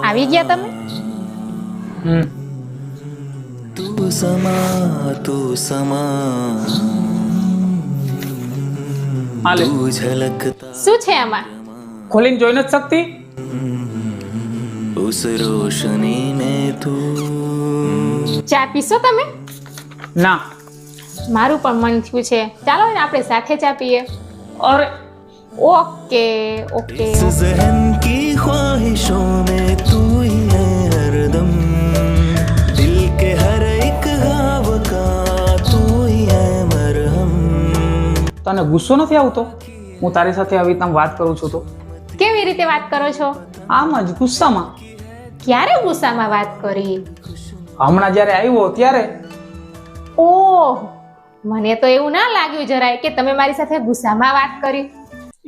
આવી ગયા તમે? તું સમા હાલે તું ઝલકતા શું છે આમાં? ખોલીને જોઈ નથી શકતી? उस रोशनी में तू ચા પીશો તમે? ના. મારું પણ મન થયું છે, ચાલો ને આપણે સાથે ચા પીએ. અરે ઓકે ઓકે. इस ज़हन की ख्वाहिशों में तू ही है हरदम दिल के हर एक घाव का तू ही है मरहम તને ગુસ્સો નથી આવતો હું તારી સાથે આવી રીતના વાત કરું છું તો? કેવી રીતે વાત કરો છો? આમ જ ગુસ્સામાં. ક્યારે ગુસ્સામાં વાત કરી? હમણાં જ્યારે આવ્યો ત્યારે. ઓહ, મને તો એવું ના લાગ્યું જરાય કે તમે મારી સાથે ગુસ્સામાં વાત કરી.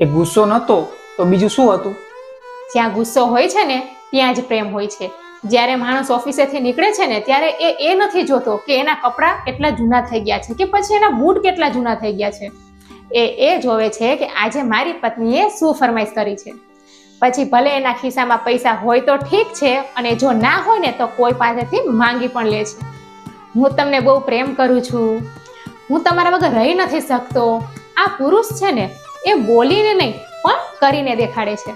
એ ગુસ્સો નતો તો બીજું શું હતું? જ્યાં ગુસ્સો હોય છે ને ત્યાં જ પ્રેમ હોય છે. જ્યારે માણસ ઓફિસેથી નીકળે છે ને ત્યારે એ નથી જોતો કે એના કપડાં કેટલા જૂના થઈ ગયા છે કે પછી એના બૂટ કેટલા જૂના થઈ ગયા છે. એ જોવે છે કે આજે મારી પત્નીએ શું ફરમાઈશ કરી છે. પછી ભલે એના ખિસ્સામાં પૈસા હોય તો ઠીક છે, અને જો ના હોય ને તો કોઈ પાસેથી માંગી પણ લે છે. હું તમને બહુ પ્રેમ કરું છું, હું તમારા વગર રહી નથી શકતો. આ પુરુષ છે ને એ બોલીને નહીં પણ કરીને દેખાડે છે.